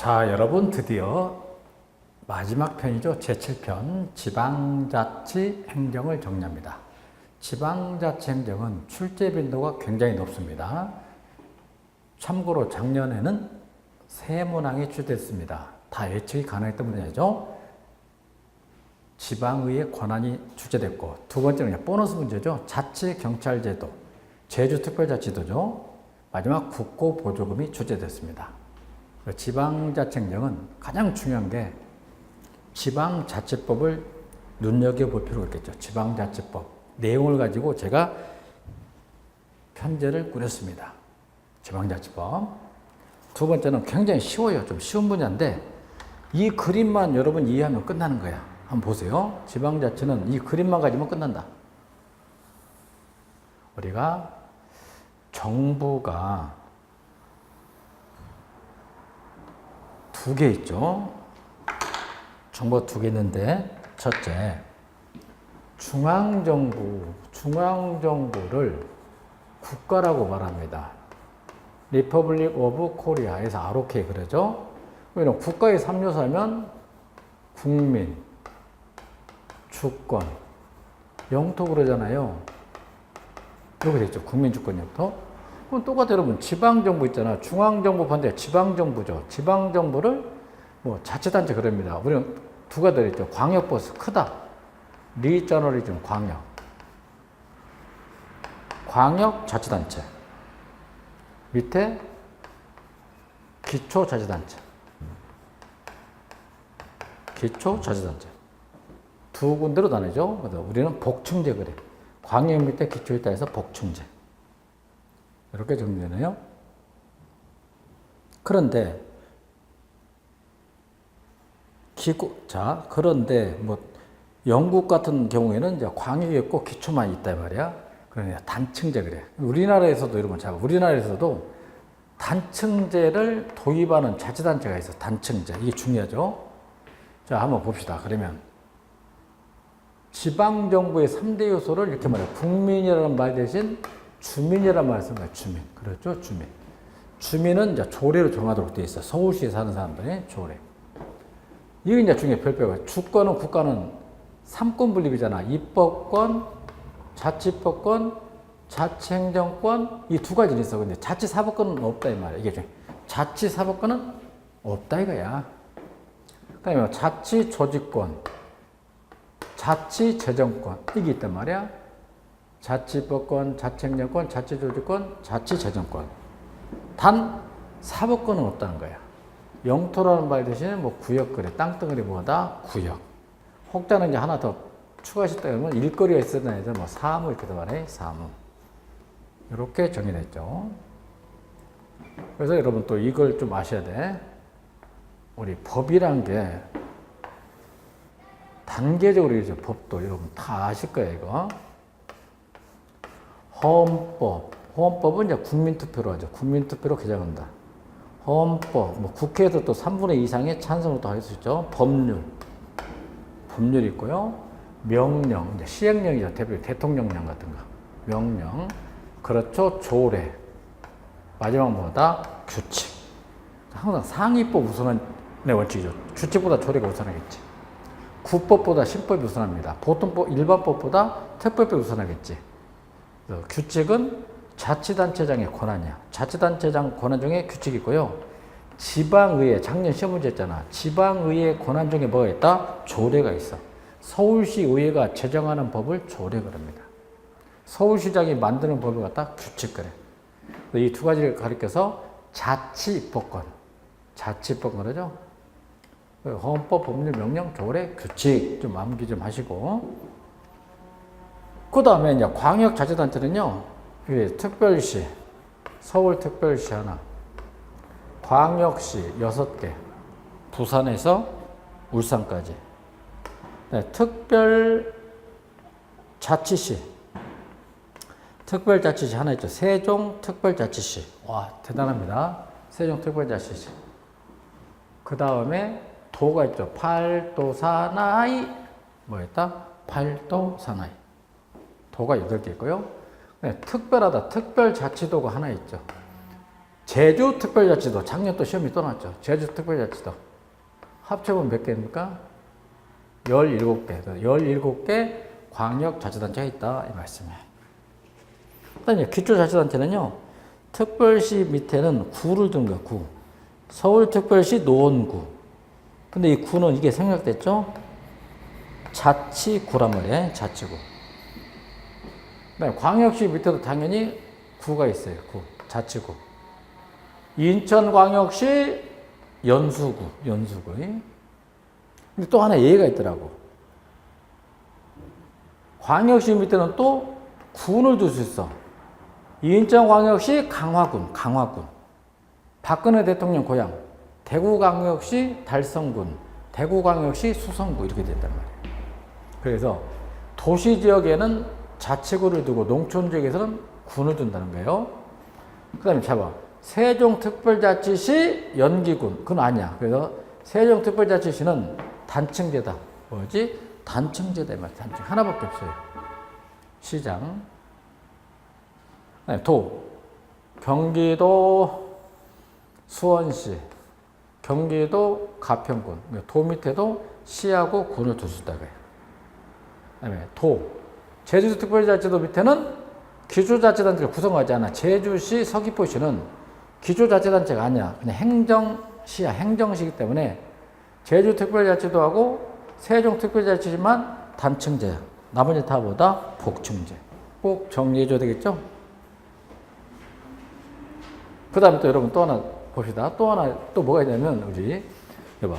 자, 여러분 드디어 마지막 편이죠. 제7편 지방자치 행정을 정리합니다. 지방자치 행정은 출제 빈도가 굉장히 높습니다. 참고로 작년에는 세 문항이 출제됐습니다. 다 예측이 가능했던 문제죠. 지방의회 권한이 출제됐고, 두 번째는 보너스 문제죠. 자치경찰제도, 제주특별자치도죠. 마지막 국고보조금이 출제됐습니다. 지방자치행정은 가장 중요한 게 지방자치법을 눈여겨볼 필요가 있겠죠. 지방자치법 내용을 가지고 제가 편제를 꾸렸습니다. 지방자치법. 두 번째는 굉장히 쉬워요. 좀 쉬운 분야인데 이 그림만 여러분 이해하면 끝나는 거야. 한번 보세요. 지방자치는 이 그림만 가지면 끝난다. 우리가 정부가 두 개 있죠. 정부가 두 개 있는데, 첫째, 중앙정부를 국가라고 말합니다. 리퍼블릭 오브 코리아에서 ROK 그러죠. 왜냐면 국가의 3요소하면 국민, 주권, 영토 그러잖아요. 이렇게 됐죠. 국민, 주권, 영토. 그럼 똑같아요. 여러분, 지방정부 있잖아. 중앙정부 반대 지방정부죠. 지방정부를 뭐 자치단체 그럽니다. 우리는 두 가지 있죠. 광역버스 크다. 리저널리즘 광역자치단체. 밑에 기초자치단체. 두 군데로 나뉘죠. 우리는 복층제 그래. 광역 밑에 기초에 따라서 복층제. 이렇게 정리되네요. 그런데 그런데 뭐 영국 같은 경우에는 이제 광역이 없고 기초만 있다 말이야. 그러니까 단층제 그래. 우리나라에서도 여러분 우리나라에서도 단층제를 도입하는 자치단체가 있어. 단층제. 이게 중요하죠. 자, 한번 봅시다. 그러면 지방정부의 3대 요소를 이렇게 말해요. 국민이라는 말 대신 주민이라는 말을 씁니다. 주민. 그렇죠? 주민. 주민은 이제 조례로 정하도록 되어 있어. 서울시에 사는 사람들이 조례. 이게 이제 중요해. 별표가. 주권은 국가는 3권 분립이잖아. 입법권, 자치법권, 자치행정권, 이 두 가지는 있어. 근데 자치사법권은 없다 이 말이야. 이게 중요해. 자치사법권은 없다 이거야. 그다음에 자치조직권, 자치재정권 이게 있단 말이야. 자치법권, 자치행정권, 자치조직권, 자치재정권. 단 사법권은 없다는 거야. 영토라는 말 대신에 뭐 구역 그래. 땅덩어리 뭐다? 구역. 혹자는 이제 하나 더 추가하셨다 그러면 일거리가 있었나 해서 뭐 사무 이렇게 말해. 사무. 이렇게 정의됐죠. 그래서 여러분 또 이걸 좀 아셔야 돼. 우리 법이란 게 단계적으로 이제 법도 여러분 다 아실 거예요, 이거. 헌법은 이제 국민투표로 하죠. 국민투표로 개정한다. 헌법, 뭐 국회에서 또 3분의 2 이상의 찬성을 또 할 수 있죠. 법률이 있고요. 명령, 이제 시행령이죠. 대통령령 같은 거. 명령. 그렇죠. 조례. 마지막 뭐다? 규칙. 항상 상위법 우선의 원칙이죠. 규칙보다 조례가 우선하겠지. 국법보다 신법이 우선합니다. 보통법, 일반법보다 특별법이 우선하겠지. 규칙은 자치단체장의 권한이야. 자치단체장 권한 중에 규칙이 있고요. 지방의회, 작년 시험 문제 했잖아. 지방의회 권한 중에 뭐가 있다? 조례가 있어. 서울시 의회가 제정하는 법을 조례 그럽니다. 서울시장이 만드는 법을 갖다 규칙 그래. 이 두 가지를 가리켜서 자치법권 그러죠. 헌법, 법률, 명령, 조례, 규칙 좀 암기 좀 하시고. 그 다음에 이제 광역자치단체는요, 특별시, 서울특별시 하나, 광역시 6개, 부산에서 울산까지. 네, 특별자치시 하나 있죠. 세종특별자치시. 와, 대단합니다. 세종특별자치시. 그 다음에 도가 있죠. 팔도, 사나이. 뭐였다? 팔도, 사나이. 도가 8개 있고요. 네, 특별하다. 특별자치도가 하나 있죠. 제주특별자치도 작년 또 시험이 또 났죠. 제주특별자치도 합쳐보면 몇 개입니까? 17개. 17개 광역자치단체가 있다 이 말씀이에요. 그다음에 기초자치단체는요. 특별시 밑에는 구를 둔 거야. 구. 서울특별시 노원구. 근데 이 구는 이게 생략됐죠? 자치구란 말이에요. 자치구. 그다음에 광역시 밑에도 당연히 구가 있어요. 구. 자치구. 인천광역시 연수구. 근데 또 하나 예외가 있더라고. 광역시 밑에는 또 군을 둘 수 있어. 인천광역시 강화군. 박근혜 대통령 고향. 대구광역시 달성군. 대구광역시 수성구 이렇게 됐단 말이에요. 그래서 도시지역에는 자치구를 두고 농촌지역에서는 군을 둔다는 거예요. 그 다음에 잡아. 세종특별자치시 연기군. 그건 아니야. 그래서 세종특별자치시는 단층제다. 뭐지? 단층제다. 단층. 하나밖에 없어요. 시장. 도. 경기도 수원시. 경기도 가평군. 도 밑에도 시하고 군을 둘 수 있다고 해요. 그 다음에 도. 제주특별자치도 밑에는 기초자치단체가 구성하지 않아. 제주시, 서귀포시는 기초자치단체가 아니야. 그냥 행정시야. 행정시이기 때문에 제주특별자치도 하고 세종특별자치지만 단층제야. 나머지 다 뭐다? 복층제. 꼭 정리해줘야 되겠죠? 그 다음에 또 여러분 또 하나 봅시다. 또 하나 또 뭐가 있냐면 우리 여봐.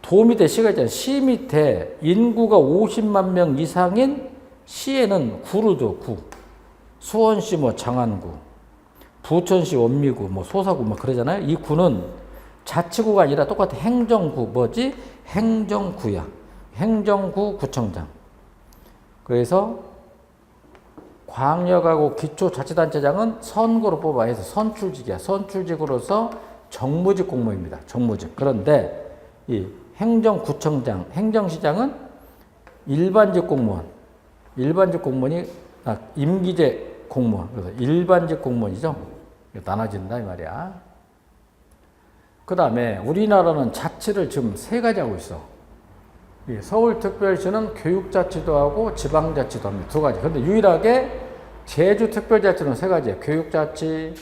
도 밑에 시가 있잖아요. 시 밑에 인구가 50만 명 이상인 시에는 구를 줘. 구. 수원시 뭐 장안구, 부천시 원미구, 뭐 소사구 뭐 그러잖아요. 이 구는 자치구가 아니라 똑같아. 행정구. 뭐지? 행정구야. 행정구 구청장. 그래서 광역하고 기초자치단체장은 선거로 뽑아야 해서 선출직이야. 선출직으로서 정무직 공무원입니다. 정무직. 그런데 이 행정구청장, 행정시장은 일반직 공무원. 일반직 공무원이 임기제 공무원. 그래서 일반직 공무원이죠. 나눠진다 이 말이야. 그 다음에 우리나라는 자치를 지금 세 가지 하고 있어. 서울특별시는 교육자치도 하고 지방자치도 합니다. 두 가지. 그런데 유일하게 제주특별자치는 세 가지예요. 교육자치,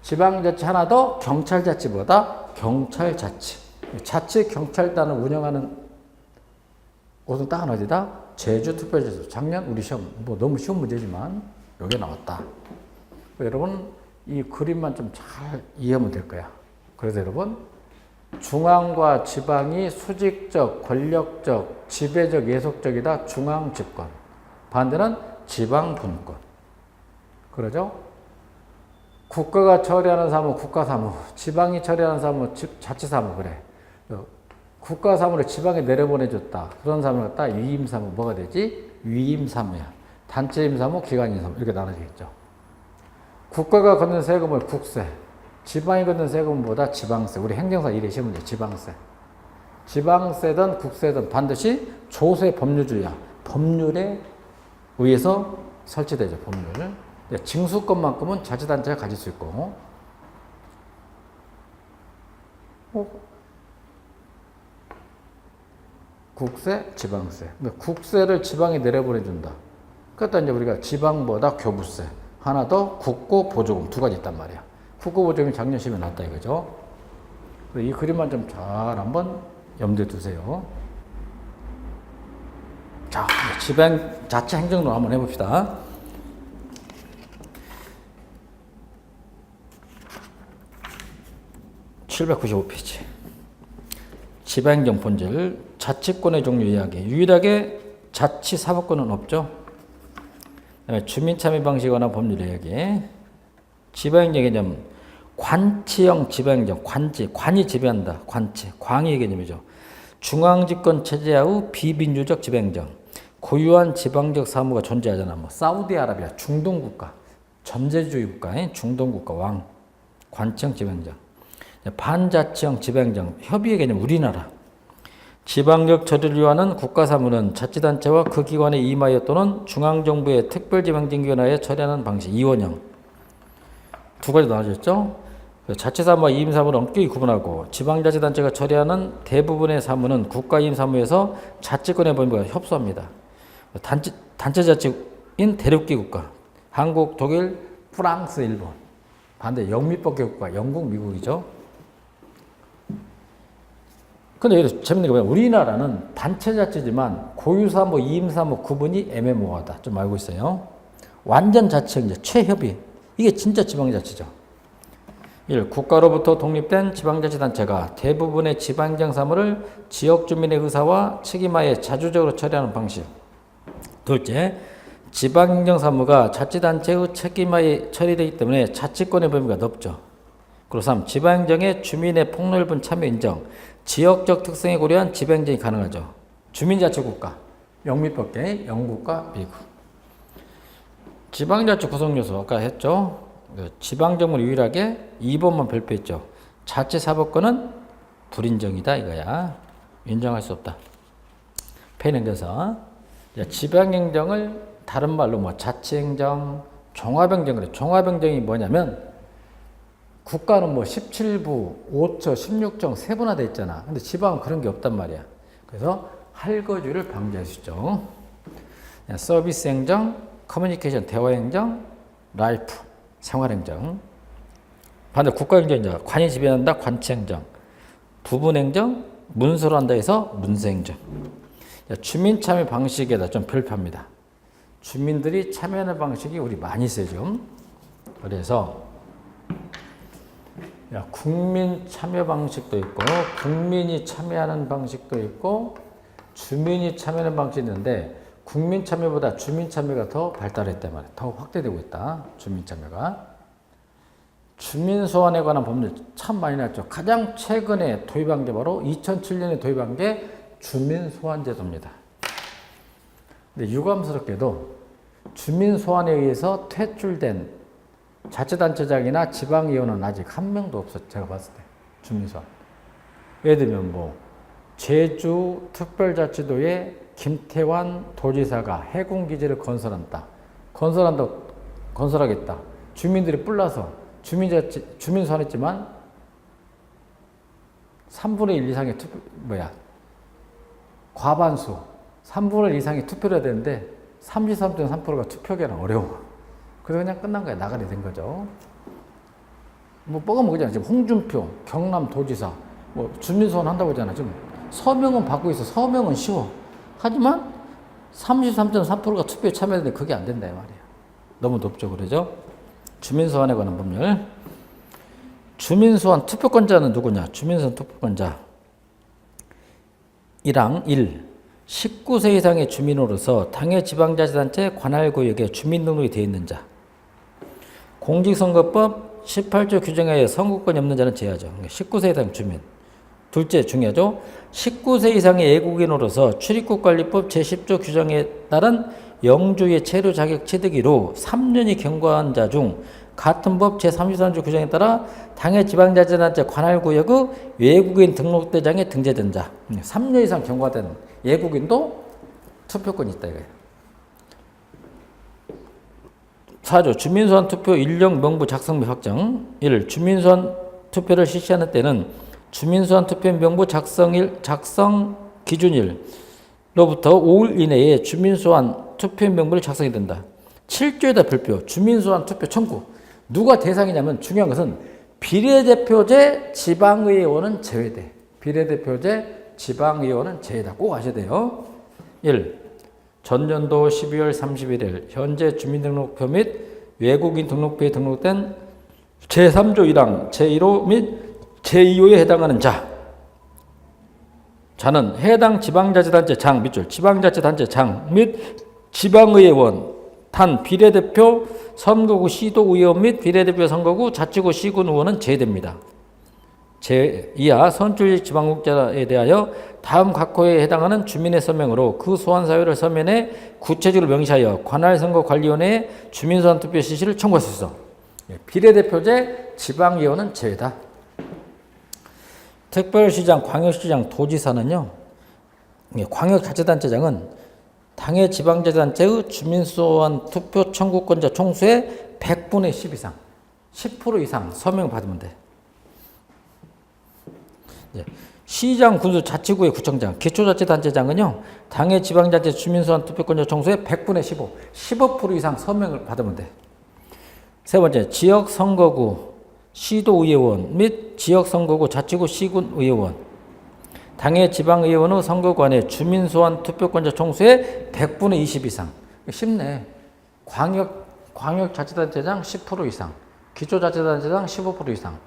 지방자치 하나 더, 경찰자치보다 경찰자치. 자치 경찰단을 운영하는 곳은 딱 하나지다. 제주특별자치. 작년 우리 시험 뭐 너무 쉬운 문제지만 여기 나왔다. 여러분 이 그림만 좀 잘 이해하면 될 거야. 그래서 여러분 중앙과 지방이 수직적, 권력적, 지배적, 예속적이다. 중앙집권. 반대는 지방분권. 그러죠? 국가가 처리하는 사무, 국가사무. 지방이 처리하는 사무, 자치사무. 그래. 국가사무를 지방에 내려보내줬다. 그런 사무를 갖다 위임사무. 뭐가 되지? 위임사무야. 단체임사무, 기관임사무. 이렇게 나눠지겠죠. 국가가 걷는 세금을 국세. 지방이 걷는 세금은 뭐다? 지방세. 우리 행정사 일에 시험은 지방세. 지방세든 국세든 반드시 조세 법률주의야. 법률에 의해서 설치되죠. 법률. 징수권만큼은 자치단체가 가질 수 있고. 국세, 지방세. 국세를 지방에 내려보내준다. 그러니까 이제 우리가 지방보다 교부세. 하나 더 국고 보조금 두 가지 있단 말이야. 국고 보조금이 작년 시험에 났다 이거죠. 이 그림만 좀 잘 한번 염두에 두세요. 자, 지방 자치 행정론 한번 해봅시다. (795페이지) 지방행정 본질, 자치권의 종류 이야기. 유일하게 자치사법권은 없죠. 그다음에 주민참여 방식이나 법률 이야기. 지방행정 개념, 관치형 지방행정, 관이 지배한다. 관치, 광의 개념이죠. 중앙집권 체제하의 비민주적 지방행정. 고유한 지방적 사무가 존재하잖아. 뭐 사우디아라비아, 중동국가, 전제주의 국가, 중동국가 왕, 관치형 지방행정. 반자치형 지방행정, 협의의 개념, 우리나라. 지방적 처리를 위하는 국가사무는 자치단체와 그 기관에 임하여 또는 중앙정부의 특별지방행정기관에 처리하는 방식, 이원형. 두 가지 나눠졌죠. 자치사무와 이임사무를 엄격히 구분하고 지방자치단체가 처리하는 대부분의 사무는 국가이임사무에서 자치권의 범위가 협소합니다. 단체자치인 대륙기 국가, 한국, 독일, 프랑스, 일본. 반대 영미법계 국가, 영국, 미국이죠. 근데 여기서 재밌는 게 뭐냐면 우리나라는 단체자치지만 고유사무, 이임사무 구분이 애매모호하다. 좀 알고 있어요. 완전 자치형, 최협의. 이게 진짜 지방자치죠. 1. 국가로부터 독립된 지방자치단체가 대부분의 지방행정 사무를 지역 주민의 의사와 책임하에 자주적으로 처리하는 방식. 둘째, 지방행정 사무가 자치단체의 책임하에 처리되기 때문에 자치권의 범위가 넓죠. 그리고 3. 지방행정에 주민의 폭넓은 참여 인정, 지역적 특성에 고려한 지방행정이 가능하죠. 주민자치국가, 영미법계, 영국과 미국. 지방자치 구성요소 아까 했죠. 지방정부는 유일하게 2번만 발표했죠. 자치사법권은 불인정이다 이거야. 인정할 수 없다. 폐행정서. 지방행정을 다른 말로 뭐 자치행정, 종합행정 그래. 종합행정이 뭐냐면 국가는 뭐 17부, 5처, 16정 세분화돼 있잖아. 근데 지방은 그런 게 없단 말이야. 그래서 할거주를 방지할 수 있죠. 서비스 행정, 커뮤니케이션, 대화행정, 라이프, 생활행정. 반대 국가행정이죠. 관이 지배한다, 관치행정. 부분행정, 문서로 한다 해서 문서행정. 주민 참여 방식에다 좀 별표합니다. 주민들이 참여하는 방식이 우리 많이 쓰죠. 그래서 국민 참여 방식도 있고 국민이 참여하는 방식도 있고 주민이 참여하는 방식이 있는데 국민 참여보다 주민 참여가 더 발달했단 말이에요. 더 확대되고 있다. 주민 참여가. 주민 소환에 관한 법률 참 많이 났죠. 가장 최근에 도입한 게 바로 2007년에 도입한 게 주민 소환 제도입니다. 근데 유감스럽게도 주민 소환에 의해서 퇴출된 자치단체장이나 지방의원은 아직 한 명도 없었어요. 제가 봤을 때. 주민 소환. 예를 들면 뭐 제주 특별자치도에 김태환 도지사가 해군기지를 건설하겠다. 주민들이 뿔나서 주민 소환했지만 3분의 1 이상의 과반수 3분의 1 이상의 투표를 해야 되는데 33.3%가 투표하기는 어려워. 그래서 그냥 끝난 거야. 나가리 된 거죠. 뭐 뻐거먹잖아. 지금 홍준표 경남도지사 뭐 주민 소환 한다고 하잖아. 지금 서명은 받고 있어. 서명은 쉬워. 하지만 33.3%가 투표에 참여했는데 그게 안 된다 이 말이에요. 너무 높죠. 그러죠? 주민소환에 관한 법률. 주민소환 투표권자는 누구냐? 주민소환 투표권자 1항 1. 19세 이상의 주민으로서 당해 지방자치단체 관할구역에 주민등록이 되어 있는 자. 공직선거법 18조 규정에 의해 선거권이 없는 자는 제하죠. 19세 이상 주민. 둘째 중요하죠. 19세 이상의 외국인으로서 출입국관리법 제10조 규정에 따른 영주의 체류 자격 취득이로 3년이 경과한 자 중 같은 법 제33조 규정에 따라 당해 지방자치단체 관할구역의 외국인 등록대장에 등재된 자. 3년 이상 경과된 외국인도 투표권이 있다 이거예요. 4조 주민소환 투표 인력 명부 작성 및 확정. 1. 주민소환 투표를 실시하는 때는 주민소환 투표 명부 작성 기준일로부터 5일 이내에 주민소환 투표 명부를 작성해야 된다. 7조에다 별표 주민소환 투표 청구. 누가 대상이냐면 중요한 것은 비례대표제 지방의원은 제외돼. 비례대표제 지방의원은 제외다. 꼭 아셔야 돼요. 1. 전년도 12월 31일 현재 주민등록표 및 외국인 등록표에 등록된 제3조 1항 제1호 및 제2호에 해당하는 자는 해당 지방자치단체장 밑줄 지방자치단체장 및 지방의회원 단 비례대표 선거구 시도의원 및 비례대표 선거구 자치구 시군 의원은 제외됩니다. 이하 선출직 지방국자에 대하여 다음 각 호에 해당하는 주민의 서명으로 그 소환 사유를 서면에 구체적으로 명시하여 관할선거관리위원회에 주민소환 투표 실시를 청구할 수 있어. 비례대표제 지방의원은 제외다. 특별시장, 광역시장, 도지사는요. 광역자치단체장은 당해 지방자치단체의 주민소환 투표 청구권자 총수의 100분의 10 이상, 10% 이상 서명을 받으면 돼. 시장, 군수, 자치구의 구청장, 기초자치단체장은요, 당의 지방자치 주민소환 투표권자 총수의 100분의 15, 15% 이상 서명을 받으면 돼. 세 번째, 지역선거구 시도의회원 및 지역선거구 자치구 시군의회원, 당의 지방의회원의 선거구 안에 주민소환 투표권자 총수의 100분의 20 이상. 쉽네. 광역자치단체장 10% 이상, 기초자치단체장 15% 이상,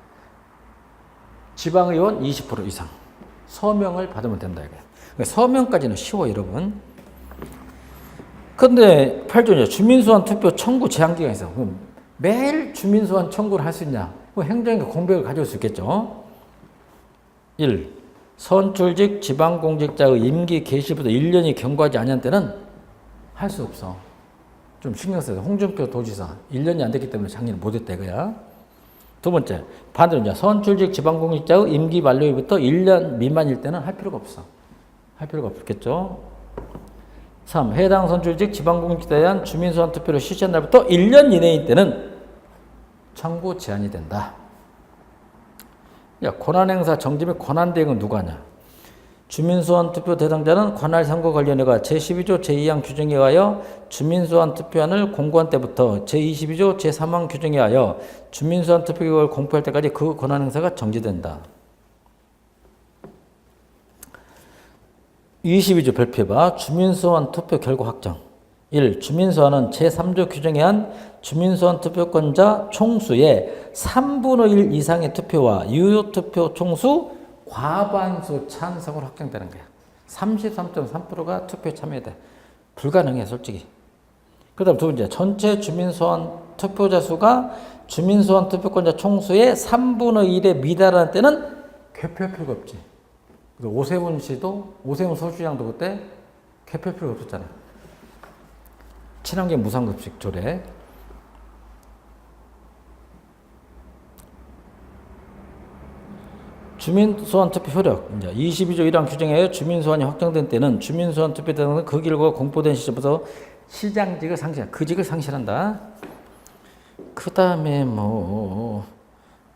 지방의원 20% 이상 서명을 받으면 된다 이거야. 그러니까 서명까지는 쉬워 여러분. 근데 8조냐 주민소환 투표 청구 제한 기간이 있어. 그럼 매일 주민소환 청구를 할 수 있냐? 행정의 공백을 가져올 수 있겠죠. 1. 선출직 지방공직자의 임기 개시부터 1년이 경과하지 않은 때는 할 수 없어. 좀 신경 써야 돼. 홍준표 도지사 1년이 안 됐기 때문에 작년에 못했다 이거야. 두 번째, 반대로 이제 선출직 지방공직자의 임기 만료일부터 1년 미만일 때는 할 필요가 없어. 할 필요가 없겠죠. 3. 해당 선출직 지방공직자에 대한 주민소환 투표를 실시한 날부터 1년 이내일 때는 청구 제한이 된다. 야, 권한행사 정지 및 권한대행은 누가 하냐? 주민소환 투표 대상자는 관할선거관리위원회가 제12조 제2항 규정에 의하여 주민소환 투표안을 공고한 때부터 제22조 제3항 규정에 의하여 주민소환 투표 결과를 공표할 때까지 그 권한행사가 정지된다. 22조 별표해봐. 주민소환 투표 결과 확정. 1. 주민소환은 제3조 규정에 의한 주민소환 투표권자 총수의 3분의 1 이상의 투표와 유효투표 총수 과반수 찬성으로 확정되는 거야. 33.3%가 투표에 참여돼. 불가능해 솔직히. 그 다음 두 번째, 전체 주민소환 투표자 수가 주민소환 투표권자 총수의 3분의 1에 미달하는 때는 개표할 필요가 없지. 오세훈 씨도, 오세훈 서울시장도 그때 개표할 필요가 없었잖아. 친환경 무상급식 조례. 주민소환 투표 효력. 이제 22조 1항 규정에 의해 주민소환이 확정된 때는 주민소환 투표 대상은 그 결과가 공포된 시점부터 시장직을 상실한다. 그 직을 상실한다. 그 다음에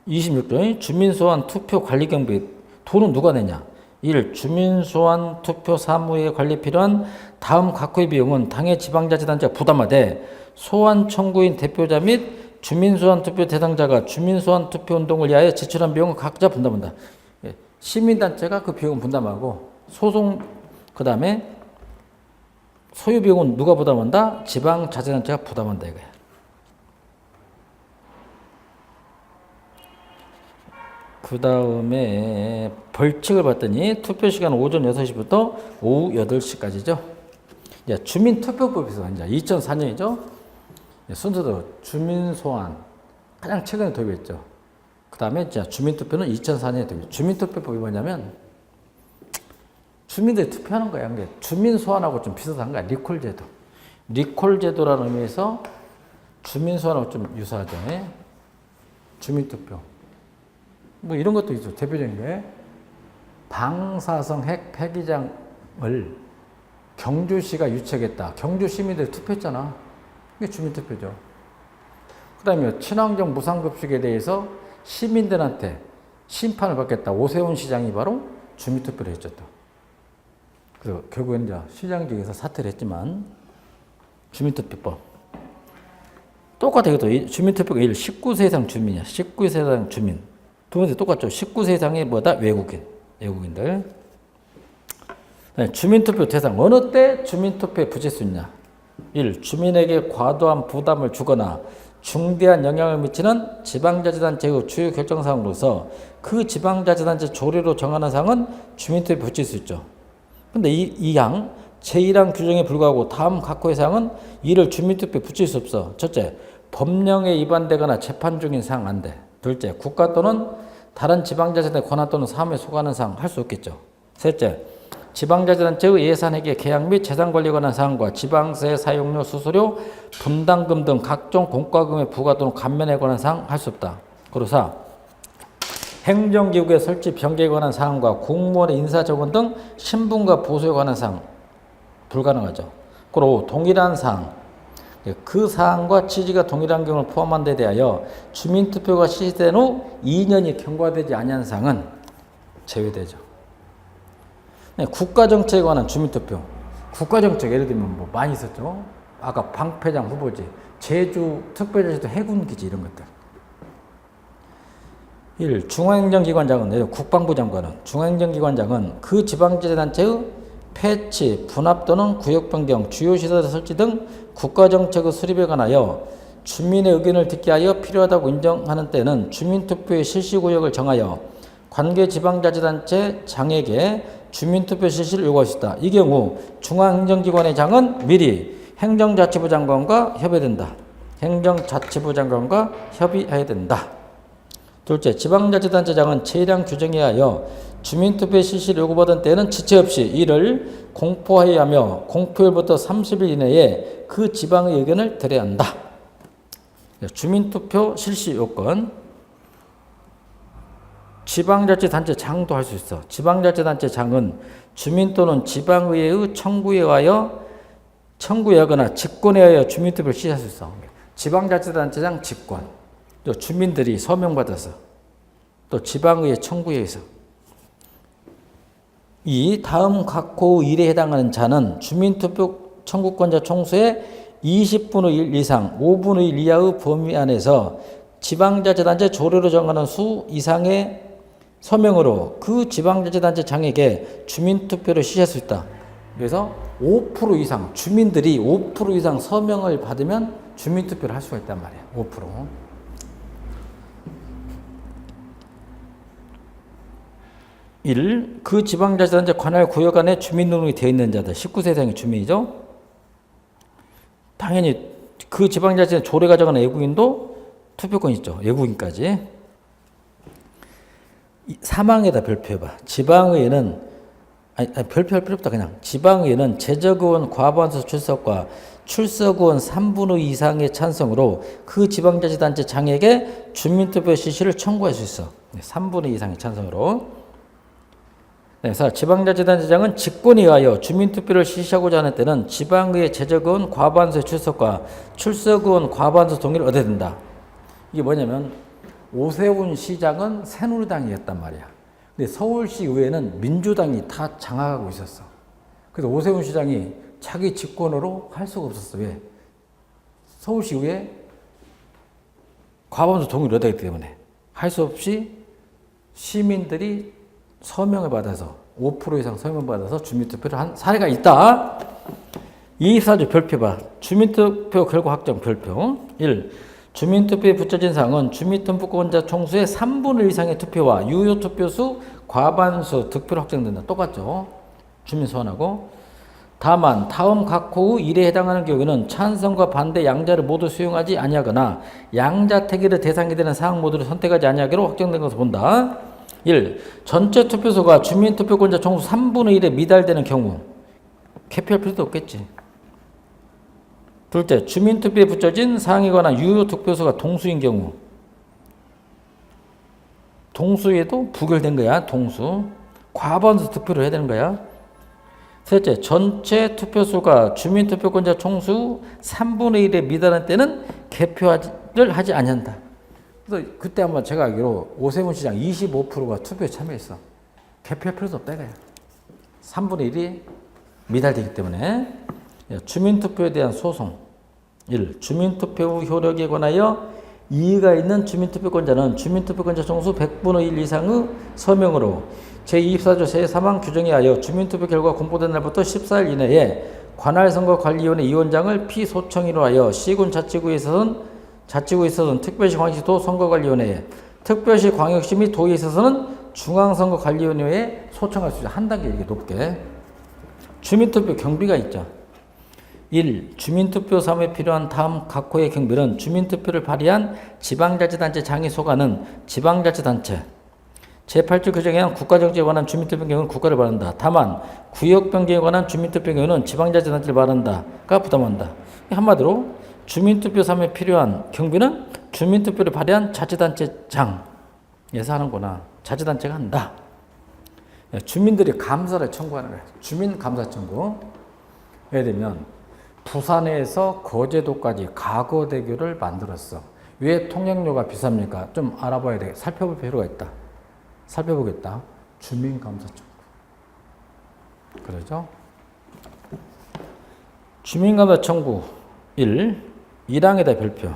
26조 주민소환 투표 관리 경비. 돈은 누가 내냐? 1. 주민소환 투표 사무의 관리 필요한 다음 각호의 비용은 당의 지방자치단체가 부담하되 소환 청구인 대표자 및 주민소환 투표 대상자가 주민소환 투표 운동을 위하여 지출한 비용을 각자 분담한다. 시민단체가 그 비용을 분담하고 소송 그 다음에 소유 비용은 누가 부담한다? 지방자치단체가 부담한다 이거야. 그 다음에 벌칙을 받더니 투표 시간 오전 6시부터 오후 8시까지죠. 이제 주민투표법에서 이제 2004년이죠. 순서도 주민소환 가장 최근에 도입했죠. 그 다음에 주민투표는 2004년에 도입. 주민투표법이 뭐냐면 주민들이 투표하는 거야. 주민소환하고 좀 비슷한 거야. 리콜제도. 리콜제도라는 의미에서 주민소환하고 좀 유사하죠. 주민투표. 뭐 이런 것도 있죠. 대표적인 게 방사성 핵 폐기장을 경주시가 유치하겠다. 경주 시민들이 투표했잖아. 이게 주민투표죠. 그 다음에 친환경 무상급식에 대해서 시민들한테 심판을 받겠다. 오세훈 시장이 바로 주민투표를 했죠. 또. 그래서 결국엔 이제 시장직에서 사퇴를 했지만 주민투표법. 똑같아. 이것도 주민투표가 1. 19세 이상 주민이야. 19세 이상 주민. 두 번째 똑같죠. 19세 이상이 뭐다? 외국인들. 주민투표 대상. 어느 때 주민투표에 붙일 수 있냐? 1. 주민에게 과도한 부담을 주거나 중대한 영향을 미치는 지방자치단체의 주요 결정사항으로서 그 지방자치단체 조례로 정하는 사항은 주민투표에 붙일 수 있죠. 그런데 이 항 제1항 규정에 불구하고 다음 각호의 사항은 이를 주민투표에 붙일 수 없어. 첫째, 법령에 위반되거나 재판 중인 사항 안 돼. 둘째, 국가 또는 다른 지방자치단체 권한 또는 사무에 속하는 사항 할 수 없겠죠. 셋째, 지방자치단체의 예산회계 계약 및 재산관리에 관한 사항과 지방세 사용료 수수료 분담금 등 각종 공과금의 부과 또는 감면에 관한 사항 할 수 없다. 그리고 4. 행정기구의 설치 변경에 관한 사항과 공무원의 인사정원 등 신분과 보수에 관한 사항 불가능하죠. 그리고 동일한 사항, 그 사항과 취지가 동일한 경우를 포함한 데 대하여 주민투표가 실시된 후 2년이 경과되지 아니한 사항은 제외되죠. 네, 국가정책에 관한 주민투표. 국가정책 예를 들면 뭐 많이 있었죠. 아까 방패장 후보지, 제주 특별자치도 해군기지 이런 것들. 1. 중앙행정기관장은, 국방부 장관은, 중앙행정기관장은 그 지방자치단체의 폐치, 분합 또는 구역 변경, 주요 시설 설치 등 국가정책의 수립에 관하여 주민의 의견을 듣게 하여 필요하다고 인정하는 때는 주민투표의 실시구역을 정하여 관계 지방자치단체 장에게 주민투표 실시를 요구할 수 있다. 이 경우 중앙행정기관의 장은 미리 행정자치부 장관과 협의된다. 행정자치부 장관과 협의해야 된다. 둘째, 지방자치단체장은 체량 규정에 하여 주민투표 실시를 요구받은 때에는 지체 없이 이를 공포하여야 하며 공표일부터 30일 이내에 그 지방의 의견을 드려야 한다. 주민투표 실시 요건. 지방자치단체장도 할 수 있어. 지방자치단체장은 주민 또는 지방의회의 청구에 하거나 직권에 하여 주민투표를 실시할 수 있어. 지방자치단체장 직권, 또 주민들이 서명받아서, 또 지방의회 청구에 의해서. 이 다음 각호 일에 해당하는 자는 주민투표 청구권자 총수의 20분의 1 이상, 5분의 1 이하의 범위 안에서 지방자치단체 조례로 정하는 수 이상의 서명으로 그 지방자치단체장에게 주민투표를 실시할 수 있다. 그래서 5% 이상, 주민들이 5% 이상 서명을 받으면 주민투표를 할 수가 있단 말이야. 5%. 1. 그 지방자치단체 관할 구역 안에 주민등록이 되어 있는 자들, 19세 이상의 주민이죠. 당연히 그 지방자치단체 조례가 정하는 외국인도 투표권이 있죠. 외국인까지. 사망에다 별표해봐. 지방의회는, 별표할 필요 없다. 그냥 지방의회는 재적의원 과반수 출석과 출석의원 3분의 2 이상의 찬성으로 그 지방자치단체 장에게 주민투표 실시를 청구할 수 있어. 3분의 2 이상의 찬성으로. 그래서 지방자치단체장은 직권에 의하여 주민투표를 실시하고자 하는 때는 지방의회 재적의원 과반수의 출석과 출석의원 과반수 동의를 얻어야 된다. 이게 뭐냐면 오세훈 시장은 새누리당이었단 말이야. 근데 서울시 의회는 민주당이 다 장악하고 있었어. 그래서 오세훈 시장이 자기 직권으로 할 수가 없었어. 왜? 서울시 의회 과반수 동의를 얻었기 때문에 할 수 없이 시민들이 서명을 받아서 5% 이상 서명을 받아서 주민투표를 한 사례가 있다. 24조 별표 봐. 주민투표 결과 확정 별표. 1. 주민투표에 붙여진 사항은 주민투표권자 총수의 3분의 1 이상의 투표와 유효 투표수 과반수 득표로 확정된다. 똑같죠. 주민 소환하고. 다만 다음 각호의 1에 해당하는 경우에는 찬성과 반대 양자를 모두 수용하지 아니하거나 양자 택일의 대상이 되는 사항 모두를 선택하지 아니하기로 확정된 것을 본다. 1. 전체 투표소가 주민투표권자 총수 3분의 1에 미달되는 경우 개표할 필요도 없겠지. 둘째, 주민투표에 붙여진 사항에 관한 유효 득표수가 동수인 경우. 동수에도 부결된 거야. 동수. 과반수 득표를 해야 되는 거야. 셋째, 전체 투표수가 주민투표권자 총수 3분의 1에 미달한 때는 개표를 하지 아니한다. 그래서 그때 한번 제가 알기로 오세훈 시장 25%가 투표에 참여했어. 개표할 필요도 없다 이거야. 3분의 1이 미달되기 때문에. 주민투표에 대한 소송. 1. 주민투표 효력에 관하여 이의가 있는 주민투표권자는 주민투표권자 총수 100분의 1 이상의 서명으로 제24조 제3항 규정에 하여 주민투표 결과 공포된 날부터 14일 이내에 관할선거관리위원회 위원장을 피소청인으로 하여 시군 자치구에 있어서는 특별시 광역시도 선거관리위원회에, 특별시 광역시 및 도에 있어서는 중앙선거관리위원회에 소청할 수 있다. 한 단계 이렇게 높게. 주민투표 경비가 있죠. 1. 주민투표 사무에 필요한 다음 각호의 경비는 주민투표를 발의한 지방자치단체 장이 소관하는 지방자치단체 제8조 규정에 의한 국가정책에 관한 주민투표 경우는 국가를 바란다. 다만 구역 변경에 관한 주민투표 경우는 지방자치단체를 바란다가 부담한다. 한마디로 주민투표 사무에 필요한 경비는 주민투표를 발의한 자치단체장에서 하는구나. 자치단체가 한다. 주민들이 감사를 청구하는 거야. 주민감사 청구. 예를 들면 부산에서 거제도까지 가거대교를 만들었어. 왜 통행료가 비쌉니까? 좀 알아봐야 돼. 살펴볼 필요가 있다. 살펴보겠다. 주민감사 청구. 그러죠? 주민감사 청구 1. 1항에다 별표.